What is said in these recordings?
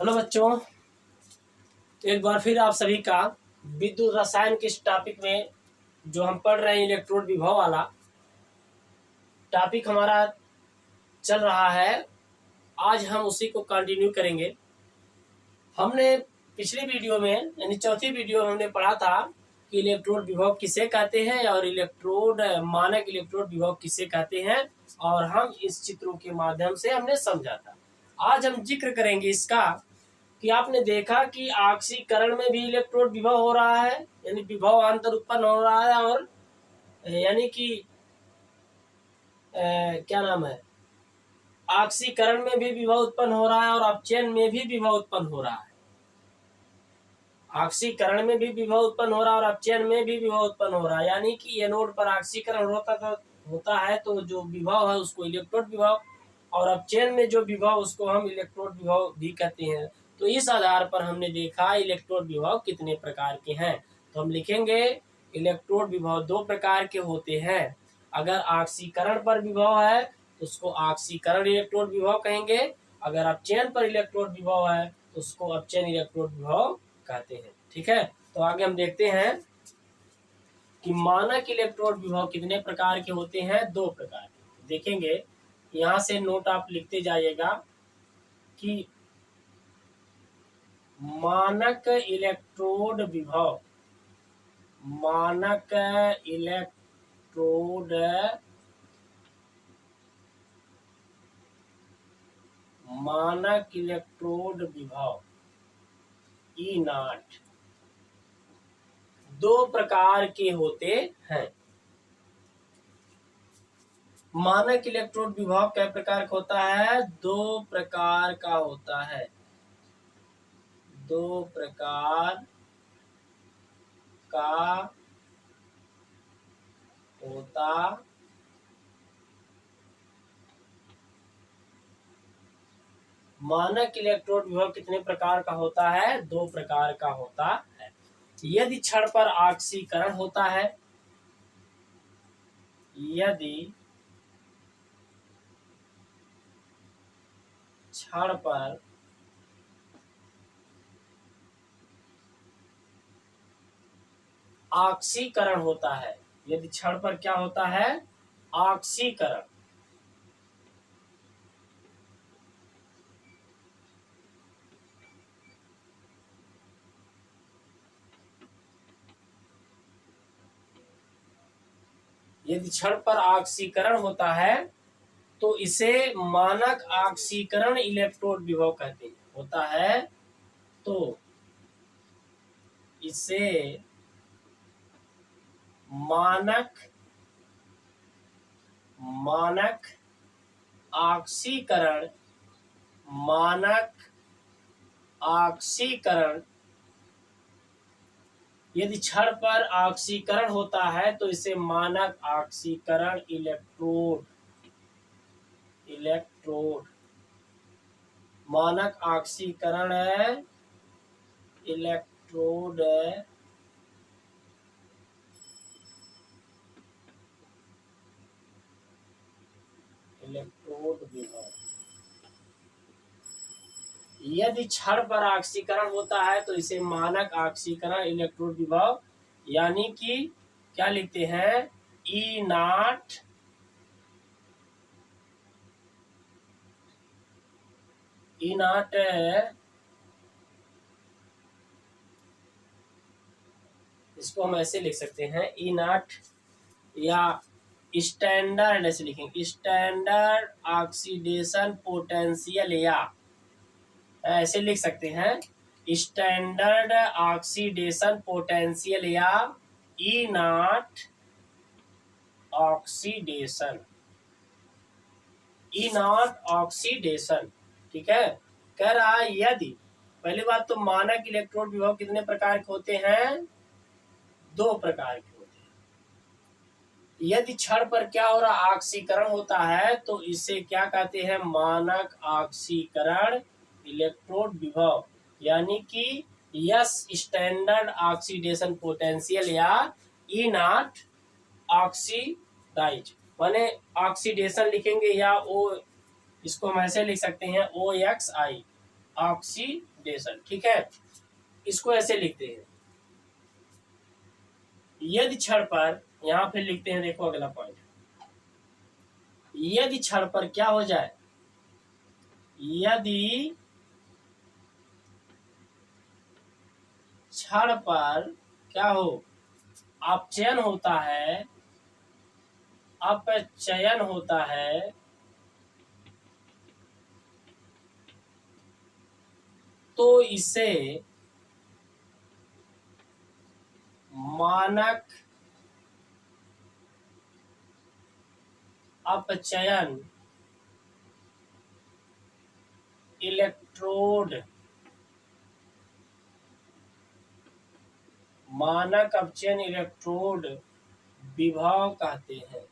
Hello बच्चों, एक बार फिर आप सभी का विद्युत रसायन के इस टॉपिक में जो हम पढ़ रहे हैं इलेक्ट्रोड विभव वाला टॉपिक हमारा चल रहा है। आज हम उसी को कंटिन्यू करेंगे। हमने पिछली वीडियो में यानी चौथी वीडियो में हमने पढ़ा था कि इलेक्ट्रोड विभव किसे कहते हैं और मानक इलेक्ट्रोड विभव किसे कहते हैं, और हम इस चित्रों के माध्यम से हमने समझा था। आज हम जिक्र करेंगे इसका कि आपने देखा कि ऑक्सीकरण में भी इलेक्ट्रोड विभव हो रहा है, यानी विभव अंतर उत्पन्न हो रहा है, और यानी कि क्या नाम है, ऑक्सीकरण में भी विभव उत्पन्न हो रहा है और अपचयन में भी विभव उत्पन्न हो रहा है। ऑक्सीकरण में भी विभव उत्पन्न हो रहा है और अपचयन में भी विभव उत्पन्न हो रहा है, यानी कि एनोड पर ऑक्सीकरण होता है तो जो विभव है उसको इलेक्ट्रोड विभव, और अपचयन में जो विभव उसको हम इलेक्ट्रोड विभव भी कहते हैं। तो इस आधार पर हमने देखा इलेक्ट्रोड विभव कितने प्रकार के हैं। तो हम लिखेंगे इलेक्ट्रोड विभव दो प्रकार के होते हैं। अगर ऑक्सीकरण पर विभव है तो उसको ऑक्सीकरण इलेक्ट्रोड विभव कहेंगे। अगर अपचयन पर इलेक्ट्रोड विभव है तो उसको अपचयन इलेक्ट्रोड विभव कहते हैं। ठीक है, तो आगे हम देखते हैं कि मानक इलेक्ट्रोड विभव कितने प्रकार के होते हैं। दो प्रकार के देखेंगे। यहाँ से नोट आप लिखते जाइएगा कि मानक इलेक्ट्रोड विभव, मानक इलेक्ट्रोड मानक इलेक्ट्रोड विभव ई नॉट दो प्रकार के होते हैं। मानक इलेक्ट्रोड विभव कै प्रकार का होता है? दो प्रकार का होता है। दो प्रकार का होता मानक इलेक्ट्रोड विभव कितने प्रकार का होता है? दो प्रकार का होता है। यदि क्षण पर ऑक्सीकरण होता है, यदि क्षण पर ऑक्सीकरण होता है, यदि क्षण पर क्या होता है? ऑक्सीकरण। यदि क्षण पर ऑक्सीकरण होता है तो इसे मानक ऑक्सीकरण इलेक्ट्रोड विभव कहते हैं। होता है तो इसे मानक ऑक्सीकरण यदि क्षण पर ऑक्सीकरण होता है तो इसे मानक ऑक्सीकरण इलेक्ट्रोड मानक ऑक्सीकरण इलेक्ट्रोड विभव। यदि क्षण पर ऑक्सीकरण होता है तो इसे मानक ऑक्सीकरण इलेक्ट्रोड विभव, यानी कि क्या लिखते हैं? ई नॉट इसको हम ऐसे लिख सकते हैं, ई नॉट या स्टैंडर्ड ऐसे लिखेंगे, स्टैंडर्ड ऑक्सीडेशन पोटेंशियल, या ऐसे लिख सकते हैं स्टैंडर्ड ऑक्सीडेशन पोटेंशियल या ई नॉट ऑक्सीडेशन। ठीक है, कह रहा है यदि, पहली बात तो मानक इलेक्ट्रोड विभव कितने प्रकार के होते हैं? दो प्रकार के होते हैं। यदि क्षण पर क्या हो रहा? ऑक्सीकरण होता है तो इसे क्या कहते हैं? मानक ऑक्सीकरण इलेक्ट्रोड विभव, यानी कि यस स्टैंडर्ड ऑक्सीडेशन पोटेंशियल या ई नॉट ऑक्सीडाइज, माने ऑक्सीडेशन लिखेंगे या ओ, इसको हम ऐसे लिख सकते हैं OXI, ऑक्सीडेशन। ठीक है, इसको ऐसे लिखते हैं, यदि क्षण पर, यहाँ पे लिखते हैं, देखो अगला पॉइंट, यदि क्षण पर क्या हो जाए, यदि क्षण पर क्या हो, अपचयन होता है, अपचयन होता है, तो इसे मानक अपचयन इलेक्ट्रोड, मानक अपचयन इलेक्ट्रोड विभव कहते हैं।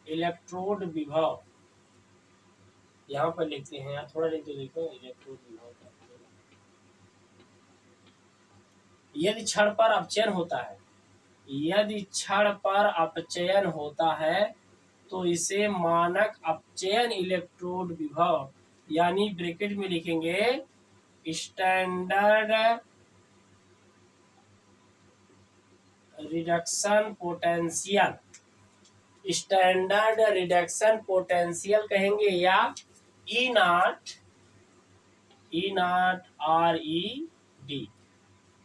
इलेक्ट्रोड विभव यहाँ पर लिखते हैं, यार थोड़ा लिख दो, देखो इलेक्ट्रोड विभव कहते हैं। यदि क्षण पर अपचयन होता है, यदि क्षण पर अपचयन होता है, तो इसे मानक अपचयन इलेक्ट्रोड विभव, यानी ब्रैकेट में लिखेंगे standard reduction potential, standard reduction potential कहेंगे, या ई नॉट RED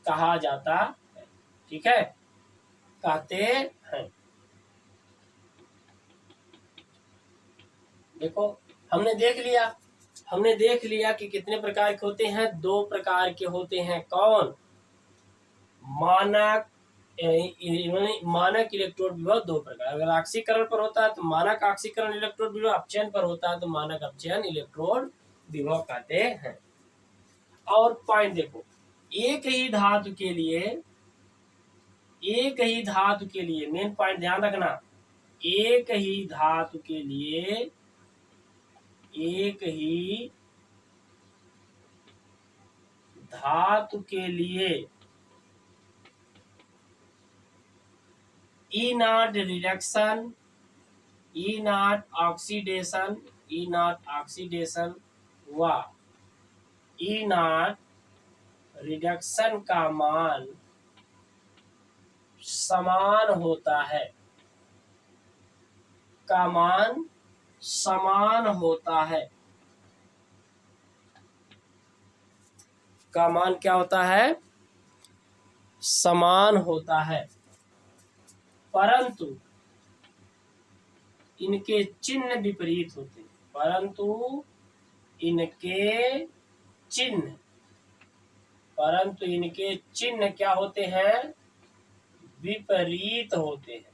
कहा जाता है। ठीक है, कहते हैं। देखो हमने देख लिया कि कितने प्रकार के होते हैं, 2 प्रकार के होते हैं। कौन? मानक इलेक्ट्रोड विभव 2 प्रकार, अगर ऑक्सीकरण पर होता है तो मानक ऑक्सीकरण इलेक्ट्रोड विभव, अपचयन पर होता है तो मानक अपचयन इलेक्ट्रोड विभव कहते हैं। और पॉइंट देखो, एक ही धातु के लिए मेन पॉइंट ध्यान रखना, एक ही धातु के लिए E nought reduction, E nought oxidation व ई नॉट रिडक्शन का मान समान होता है, का मान समान होता है। का मान क्या होता है? समान होता है, परंतु इनके चिन्ह विपरीत होते हैं, परंतु इनके चिन्ह क्या होते हैं? विपरीत होते हैं।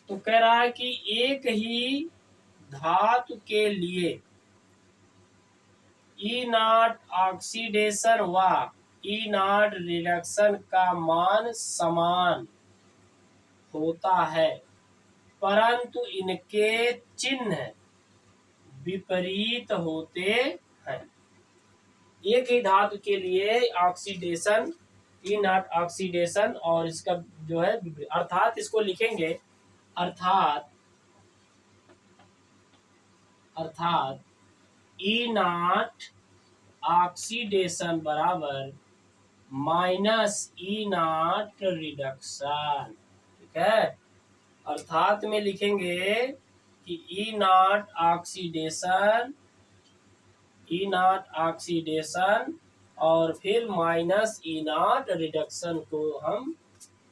तो कह रहा है कि एक ही धातु के लिए ई नॉट ऑक्सीडेशन व ई नॉट रिडक्शन का मान समान होता है, परंतु इनके चिन्ह विपरीत होते हैं। एक ही धातु के लिए ऑक्सीडेशन, ई नॉट ऑक्सीडेशन, और इसका जो है अर्थात इसको लिखेंगे, अर्थात ई नॉट ऑक्सीडेशन बराबर माइनस ई नॉट रिडक्शन। ठीक है, अर्थात में लिखेंगे कि ई नॉट ऑक्सीडेशन और फिर माइनस ई नॉट रिडक्शन को हम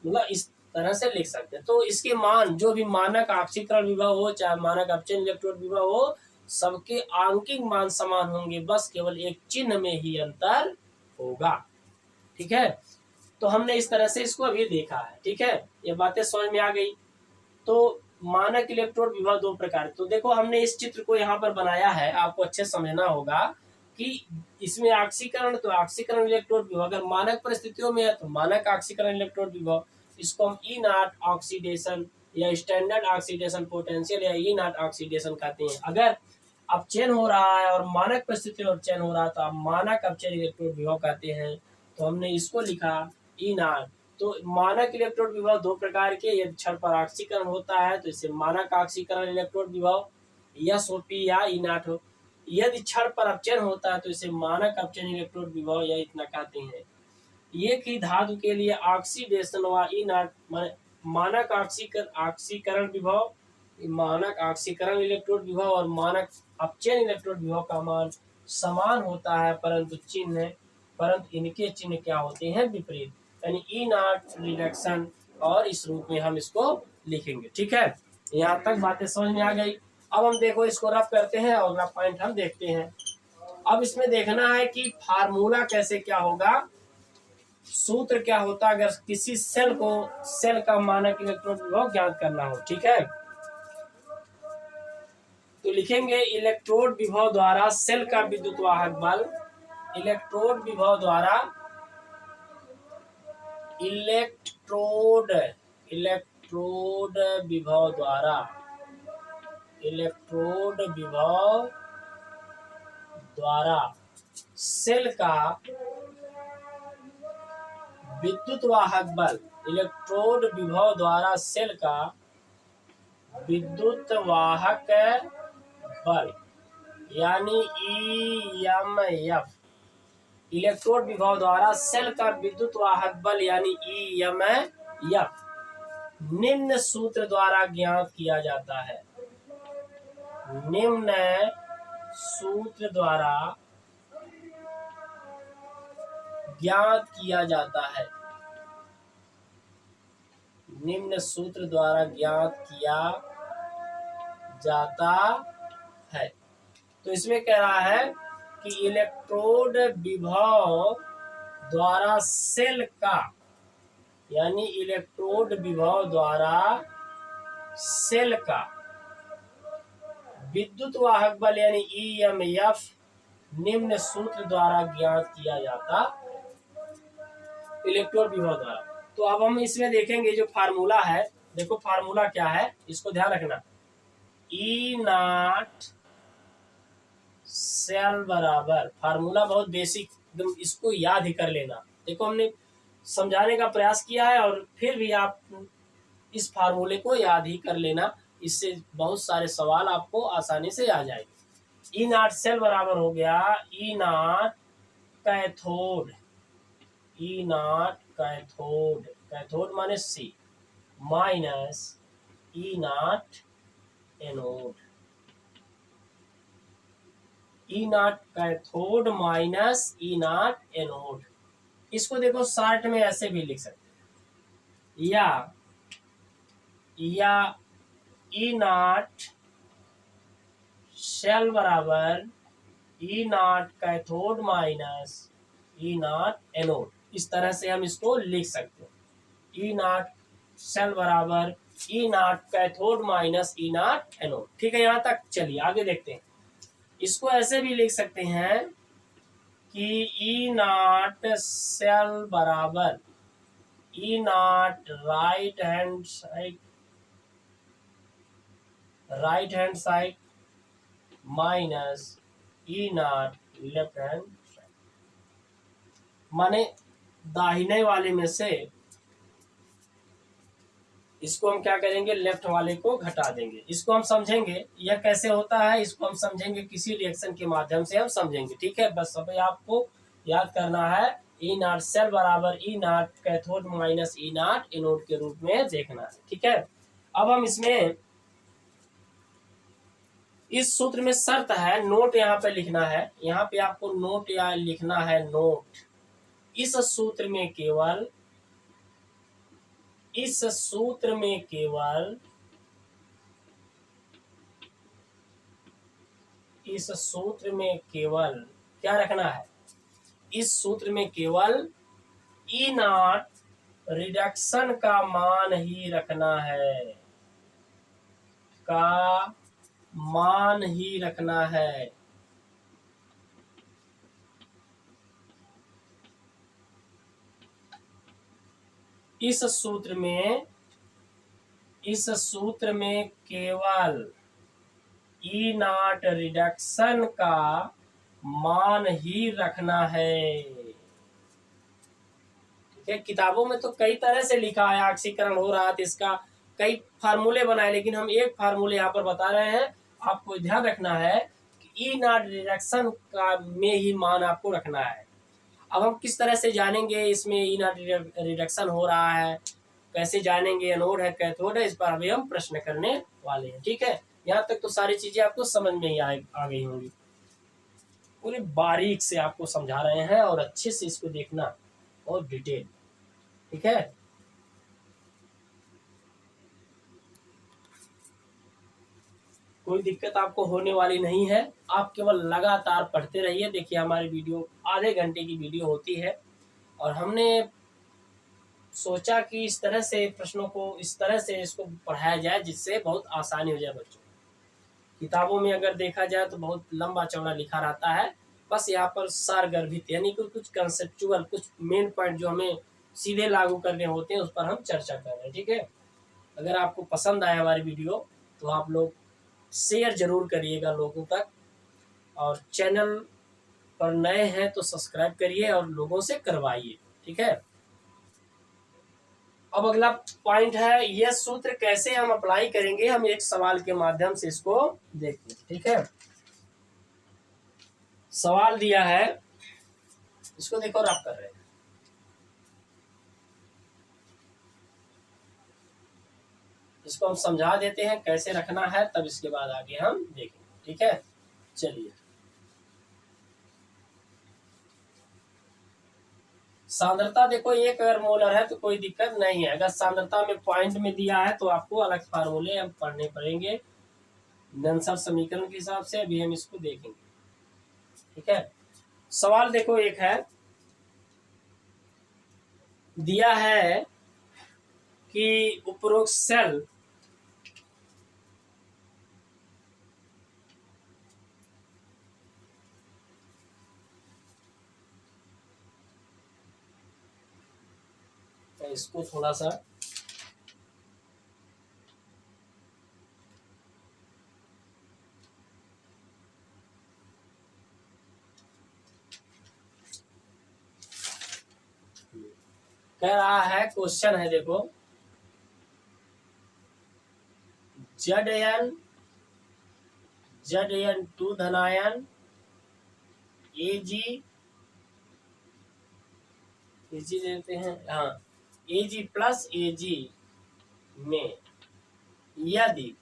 मतलब इस तरह से लिख सकते हैं। तो इसके मान, जो भी मानक ऑक्सीकरण विभव हो चाहे मानक अपचयन इलेक्ट्रोड विभव हो, सबके आंकिक मान समान होंगे, बस केवल एक चिन्ह में ही अंतर होगा। ठीक है, तो हमने इस तरह से इसको अभी देखा है। ठीक है, ये बातें समझ में आ गई। तो मानक इलेक्ट्रोड विभव 2 प्रकार। तो देखो हमने इस चित्र को यहाँ पर बनाया है, आपको अच्छे समझना होगा कि इसमें ऑक्सीकरण, तो ऑक्सीकरण इलेक्ट्रोड विभव अगर मानक परिस्थितियों में है तो मानक ऑक्सीकरण इलेक्ट्रोड विभव, इसको हम ई नॉट ऑक्सीडेशन या स्टैंडर्ड ऑक्सीडेशन पोटेंशियल या ई नॉट ऑक्सीडेशन कहते हैं। अगर अपचयन हो रहा है और मानक परिस्थिति में अपचयन हो रहा था, मानक अपचयन इलेक्ट्रोड विभव कहते हैं। तो हमने इसको लिखा ई नॉट। तो मानक इलेक्ट्रोड विभव दो प्रकार के, यदि क्षण पर ऑक्सीकरण होता है तो इसे मानक ऑक्सीकरण इलेक्ट्रोड विभव SOP या ई नॉट हो, यदि क्षण पर अपचयन होता है तो इसे मानक अपचयन इलेक्ट्रोड विभव या इतना कहते हैं। एक ही धातु के लिए ऑक्सीडेशन व ई नॉट मानक ऑक्सीकरण विभव, मानक ऑक्सीकरण इलेक्ट्रोड विभव और मानक अपचयन इलेक्ट्रोड विभव का मान समान होता है, परंतु इनके चिन्ह क्या होते हैं, विपरीत, यानी ई नॉट रिडक्शन, और इस रूप में हम इसको लिखेंगे। ठीक है, यहाँ तक बातें समझ में आ गई। अब हम देखो इसको रफ करते हैं और अगला पॉइंट हम देखते हैं। अब इसमें देखना है कि फार्मूला कैसे क्या होगा, सूत्र क्या होता है अगर किसी सेल का मानक इलेक्ट्रोड विभव ज्ञात करना हो। ठीक है, तो लिखेंगे इलेक्ट्रोड विभव द्वारा सेल का विद्युत वाहक बल, इलेक्ट्रोड विभव द्वारा इलेक्ट्रोड विभव द्वारा इलेक्ट्रोड विभव द्वारा सेल का विद्युत वाहक बल, इलेक्ट्रोड विभव द्वारा सेल का विद्युत वाहक बल यानी EMF, इलेक्ट्रोड विभव द्वारा सेल का विद्युत वाहक बल यानी EMF निम्न सूत्र द्वारा ज्ञात किया जाता है, निम्न सूत्र द्वारा ज्ञात किया जाता है, निम्न सूत्र द्वारा ज्ञात किया जाता है। तो इसमें कह रहा है कि इलेक्ट्रोड विभव द्वारा सेल का, यानी इलेक्ट्रोड विभव द्वारा सेल का विद्युत वाहक बल यानी EMF निम्न सूत्र द्वारा ज्ञात किया जाता इलेक्ट्रोड विभव द्वारा। तो अब हम इसमें देखेंगे जो फार्मूला है, देखो फार्मूला क्या है, इसको ध्यान रखना। ई नॉट सेल बराबर, फार्मूला बहुत बेसिक, एकदम इसको याद ही कर लेना। देखो हमने समझाने का प्रयास किया है और फिर भी आप इस फार्मूले को याद ही कर लेना, इससे बहुत सारे सवाल आपको आसानी से आ जाएंगे। ई नॉट सेल बराबर हो गया E nought cathode, E nought cathode, cathode माने C minus E nought anode, E nought cathode minus E nought anode. इसको देखो शॉर्ट में ऐसे भी लिख सकते हैं, या ई नॉट सेल बराबर E nought cathode minus E nought anode, इस तरह से हम इसको लिख सकते हैं। ई नॉट सेल बराबर E nought cathode minus E nought anode. ठीक है, यहाँ तक चलिए आगे देखते हैं। इसको ऐसे भी लिख सकते हैं कि ई नॉट सेल बराबर E nought right hand side minus E nought left hand side, माने दाहिने वाले में से इसको हम क्या करेंगे, लेफ्ट वाले को घटा देंगे। इसको हम समझेंगे यह कैसे होता है, इसको हम समझेंगे किसी रिएक्शन के माध्यम से हम समझेंगे। ठीक है, बस अभी आपको याद करना है ई नॉट सेल बराबर E nought cathode minus E nought anode के रूप में देखना है। ठीक है, अब हम इसमें इस सूत्र में शर्त है, नोट यहाँ पे लिखना है, यहाँ पे आपको नोट या लिखना है नोट, इस सूत्र में केवल क्या रखना है, इस सूत्र में केवल ई नॉट रिडक्शन का मान ही रखना है, इस सूत्र में केवल ई नॉट रिडक्शन का मान ही रखना है। ठीक है, किताबों में तो कई तरह से लिखा है ऑक्सीकरण हो रहा है तो इसका कई फार्मूले बनाए, लेकिन हम एक फार्मूले यहाँ पर बता रहे हैं। आपको ध्यान रखना है कि ई नॉट रिडक्शन का में ही मान आपको रखना है। अब हम किस तरह से जानेंगे इसमें ई नॉट रिडक्शन हो रहा है, कैसे जानेंगे एनोड है कैथोड है, इस पर अभी हम प्रश्न करने वाले हैं। ठीक है, यहाँ तक तो सारी चीजें आपको समझ में ही आ गई होंगी। पूरी बारीक से आपको समझा रहे हैं और अच्छे से इसको देखना और डिटेल। ठीक है, कोई दिक्कत आपको होने वाली नहीं है। आप केवल लगातार पढ़ते रहिए। देखिए हमारी वीडियो आधे घंटे की वीडियो होती है और हमने सोचा कि इस तरह से प्रश्नों को इस तरह से इसको पढ़ाया जाए जिससे बहुत आसानी हो जाए बच्चों। किताबों में अगर देखा जाए तो बहुत लंबा चौड़ा लिखा रहता है, बस यहाँ पर सारगर्भित यानी कि कुछ कंसेप्चुअल कुछ मेन पॉइंट जो हमें सीधे लागू करने होते हैं उस पर हम चर्चा कर रहे हैं। ठीक है, अगर आपको पसंद आया हमारी वीडियो तो आप लोग शेयर जरूर करिएगा लोगों तक, और चैनल पर नए हैं तो सब्सक्राइब करिए और लोगों से करवाइए। ठीक है, अब अगला पॉइंट है यह सूत्र कैसे हम अप्लाई करेंगे। हम एक सवाल के माध्यम से इसको देखते हैं। ठीक है, सवाल दिया है, इसको देखो रब कर रहे हैं। इसको हम समझा देते हैं कैसे रखना है, तब इसके बाद आगे हम देखेंगे। ठीक है, चलिए। सांद्रता देखो एक अगर मोलर है तो कोई दिक्कत नहीं है। अगर सांद्रता में पॉइंट में दिया है तो आपको अलग फार्मूले हम पढ़ने पड़ेंगे नंसर समीकरण के हिसाब से। अभी हम इसको देखेंगे। ठीक है, सवाल देखो एक है, दिया है कि उपरोक्त सेल इसको थोड़ा सा कह रहा है, क्वेश्चन है देखो, Zn 2 धनायन Ag देते हैं, हाँ Ag प्लस Ag में यदि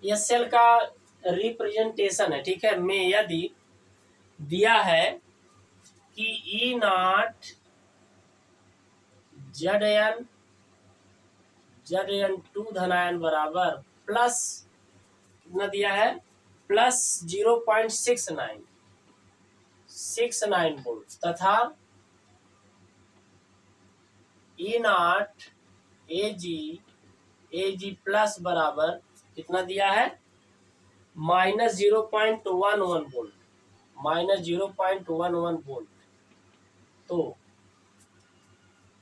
यह सेल का रिप्रेजेंटेशन है। ठीक है, में यदि दिया है कि ई नॉट Zn 2 धनायन बराबर प्लस कितना दिया है, प्लस 0.69 वोल्ट तथा ई नॉट Ag प्लस बराबर कितना दिया है, -0.11 वोल्ट, -0.11 वोल्ट।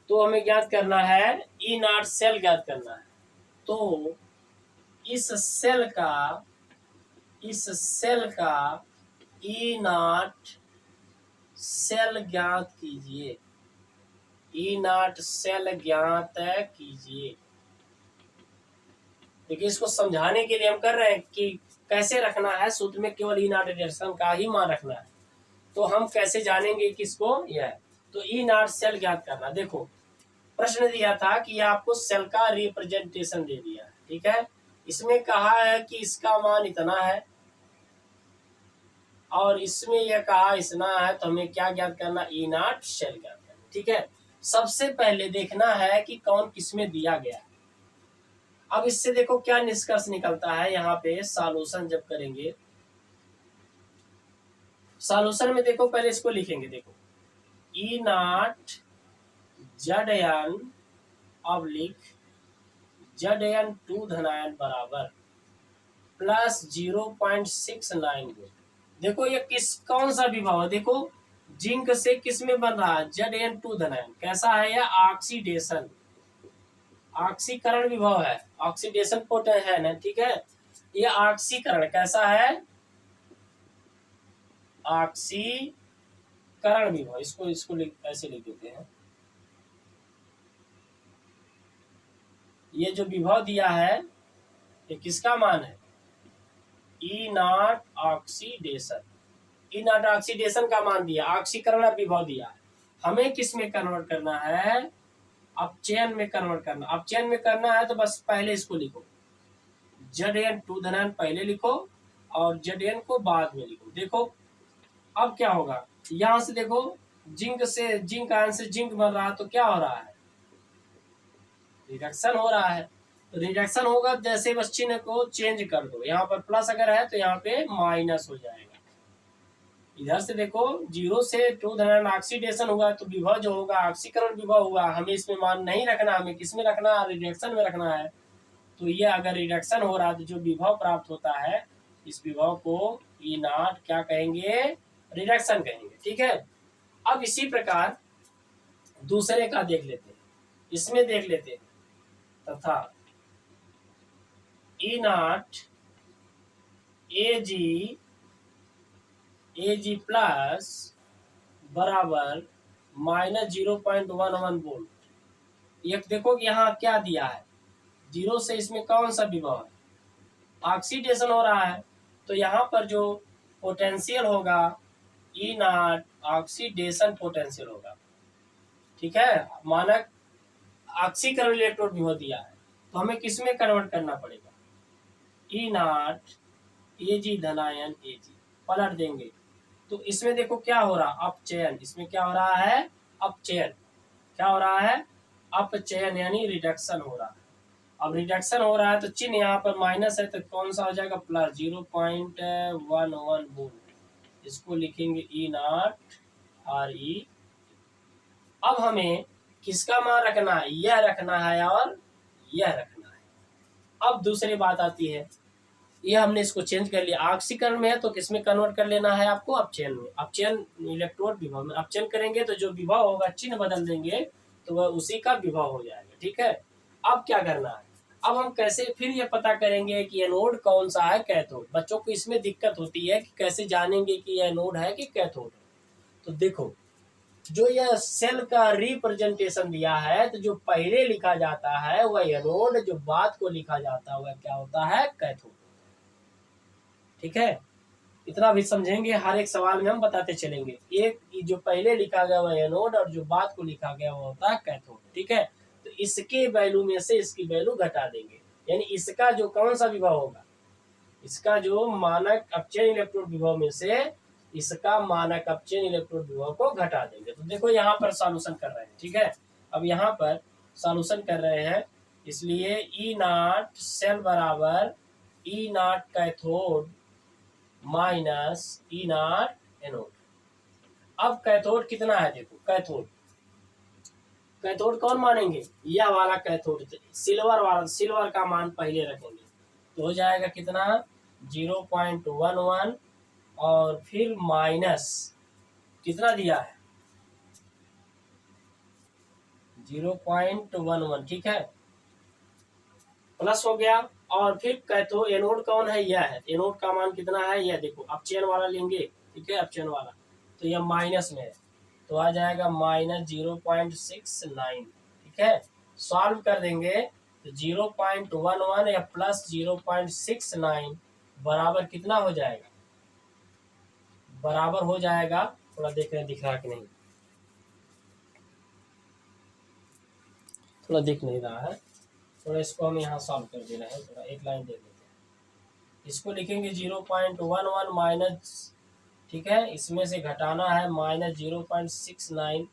तो हमें ज्ञात करना है ई नॉट सेल ज्ञात करना है। तो इस सेल का ई नॉट सेल ज्ञात कीजिए, ई नॉट सेल ज्ञात कीजिए। देखिए इसको समझाने के लिए हम कर रहे हैं कि कैसे रखना है, सूत्र में केवल ई नॉट रिडक्शन का ही मान रखना है। तो हम कैसे जानेंगे किसको, यह तो ई नॉट सेल ज्ञात करना। देखो प्रश्न दिया था कि आपको सेल का रिप्रेजेंटेशन दे दिया है। ठीक है, इसमें कहा है कि इसका मान इतना है और इसमें यह कहा इतना है, तो हमें क्या ज्ञात करना, ई नॉट सेल ज्ञात करना। ठीक है, सबसे पहले देखना है कि कौन किसमें दिया गया है। अब इससे देखो क्या निष्कर्ष निकलता है। यहाँ पे सॉल्यूशन जब करेंगे, सॉल्यूशन में देखो पहले इसको लिखेंगे, देखो ई नॉट Zn ऑब्लिक Zn 2 धनायन बराबर प्लस 0.69 वोल्ट। देखो ये कौन सा विभव है, देखो जिंक से किस में बन रहा है, Zn 2 धनायन। कैसा है यह, ऑक्सीडेशन, ऑक्सीकरण विभव है, ऑक्सीडेशन पोटेंशियल है ना। ठीक है, ये ऑक्सीकरण कैसा है, ऑक्सीकरण विभव, इसको इसको ऐसे लिख देते हैं। ये जो विभव दिया है ये किसका मान है, E nought oxidation, E nought oxidation का मान दिया, ऑक्सीकरण विभव दिया है। हमें किस में कन्वर्ट करना है, अपचयन में कन्वर्ट करना। अपचयन में करना है तो बस पहले इसको लिखो, Zn 2 धनायन पहले लिखो और Zn को बाद में लिखो। देखो अब क्या होगा, यहां से देखो जिंक से जिंक आयन से जिंक बन रहा है तो क्या हो रहा है, रिडक्शन हो रहा है। तो रिडक्शन होगा जैसे बस चिन्ह को चेंज कर दो, यहाँ पर प्लस अगर है तो यहाँ पे माइनस हो जाएगा। इधर से देखो 0 से 2 धनायन ऑक्सीडेशन हुआ तो विभव जो होगा ऑक्सीकरण विभव हुआ। हमें इसमें मान नहीं रखना, हमें किस में रखना है, रिडक्शन में रखना है। तो ये अगर रिडक्शन हो रहा है तो जो विभव प्राप्त होता है इस विभव को ई नॉट क्या कहेंगे, रिडक्शन कहेंगे। ठीक है, अब इसी प्रकार दूसरे का देख लेते हैं, इसमें देख लेते हैं, तथा ई नॉट एजी प्लस बराबर -0.11 वोल्ट। एक देखो कि यहाँ क्या दिया है, 0 से इसमें कौन सा विभव है, ऑक्सीडेशन हो रहा है। तो यहाँ पर जो पोटेंशियल होगा ई नॉट ऑक्सीडेशन पोटेंशियल होगा। ठीक है, मानक ऑक्सीकरण इलेक्ट्रोड विभव दिया है तो हमें किस में कन्वर्ट करना पड़ेगा, ई नॉट एजी धनायन एजी पलट देंगे। तो इसमें देखो क्या हो रहा, अपचयन, इसमें क्या हो रहा है, अपचयन। क्या हो रहा है, अपचयन यानी रिडक्शन हो रहा है। अब रिडक्शन हो रहा है तो चिन्ह यहाँ पर माइनस है तो कौन सा हो जाएगा, प्लस 0.11 वोल्ट। इसको लिखेंगे ई नॉट आर ई। अब हमें किसका मान रखना है, यह रखना है और यह रखना है। अब दूसरी बात आती है, ये हमने इसको चेंज कर लिया, ऑक्सीकरण में है तो किसमें कन्वर्ट कर लेना है आपको, अपचयन में। अपचयन इलेक्ट्रोड विभव में अपचयन करेंगे तो जो विभव होगा चिन्ह बदल देंगे तो वह उसी का विभव हो जाएगा। ठीक है, अब क्या करना है, अब हम कैसे फिर ये पता करेंगे कि एनोड कौन सा है, कैथोड। बच्चों को इसमें दिक्कत होती है कि कैसे जानेंगे कि यह एनोड है कि कैथोड है। तो देखो जो यह सेल का रिप्रेजेंटेशन दिया है तो जो पहले लिखा जाता है वह एनोड, जो बाद को लिखा जाता है वह क्या होता है, कैथोड। ठीक है, इतना भी समझेंगे, हर एक सवाल में हम बताते चलेंगे। एक जो पहले लिखा गया वह एनोड और जो बाद को लिखा गया वो होता है कैथोड। ठीक है, तो इसके वैल्यू में से इसकी वैल्यू घटा देंगे, यानी इसका जो कौन सा विभव होगा, इसका जो मानक अपचयन इलेक्ट्रोड विभव में से इसका मानक अपचयन इलेक्ट्रोड विभव को घटा देंगे। तो देखो यहाँ पर सॉल्यूशन कर रहे हैं। ठीक है, अब यहाँ पर सॉल्यूशन कर रहे हैं, इसलिए ई नॉट सेल बराबर E nought cathode minus E nought anode. अब कैथोड कितना है, देखो कैथोड, कैथोड कौन मानेंगे, यह वाला कैथोड, सिल्वर वाला, सिल्वर का मान पहले रखेंगे तो हो जाएगा कितना 0.11 और फिर माइनस कितना दिया है 0.11। ठीक है, प्लस हो गया और फिर कैथोड एनोड कौन है, यह है, एनोड का मान कितना है, यह देखो अपचयन वाला लेंगे। ठीक है, अपचयन वाला तो यह माइनस में है तो आ जाएगा -0.69। ठीक है, सॉल्व कर देंगे तो 0.11 या प्लस 0.69 बराबर कितना हो जाएगा, बराबर हो जाएगा, थोड़ा देख रहे हैं दिख रहा कि नहीं, थोड़ा दिख नहीं रहा है, थोड़ा इसको हम यहाँ सॉल्व कर दे रहे हैं, थोड़ा एक लाइन दे देते हैं। इसको लिखेंगे 0.11 माइनस, ठीक है, इसमें से घटाना है -0.69,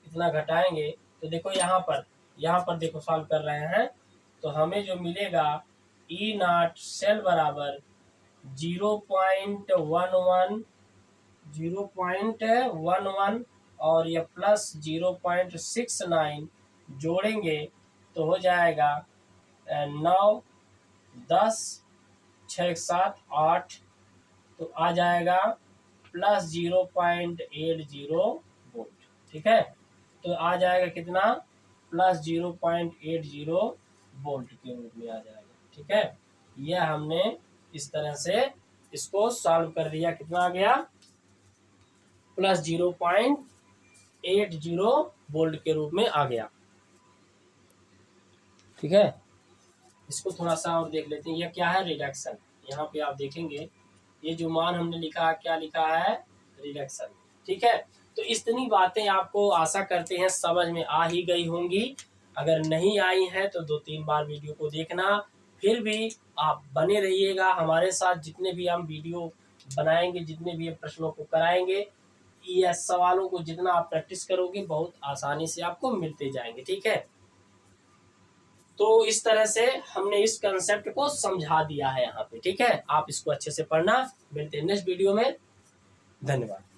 इतना घटाएंगे तो देखो यहाँ पर देखो सॉल्व कर रहे हैं तो हमें जो मिलेगा ई नॉट सेल बराबर 0.11 और ये प्लस 0.69 जोड़ेंगे तो हो जाएगा 9 10 6 7 8, तो आ जाएगा प्लस 0.80 वोल्ट। ठीक है, तो आ जाएगा कितना प्लस 0.80 वोल्ट के रूप में आ जाएगा। ठीक है, यह हमने इस तरह से इसको सॉल्व कर दिया, कितना आ गया प्लस 0.80 वोल्ट के रूप में आ गया। ठीक है, इसको थोड़ा सा और देख लेते हैं। यह क्या है, रिडक्शन। यहाँ पे आप देखेंगे ये जो मान हमने लिखा है, क्या लिखा है, रिडक्शन। ठीक है, तो इतनी बातें आपको आशा करते हैं समझ में आ ही गई होंगी। अगर नहीं आई हैं तो 2-3 बार वीडियो को देखना। फिर भी आप बने रहिएगा हमारे साथ, जितने भी हम वीडियो बनाएंगे, जितने भी प्रश्नों को कराएंगे, ये सवालों को जितना आप प्रैक्टिस करोगे बहुत आसानी से आपको मिलते जाएंगे। ठीक है, तो इस तरह से हमने इस कंसेप्ट को समझा दिया है यहाँ पे। ठीक है, आप इसको अच्छे से पढ़ना। मिलते हैं नेक्स्ट वीडियो में, धन्यवाद।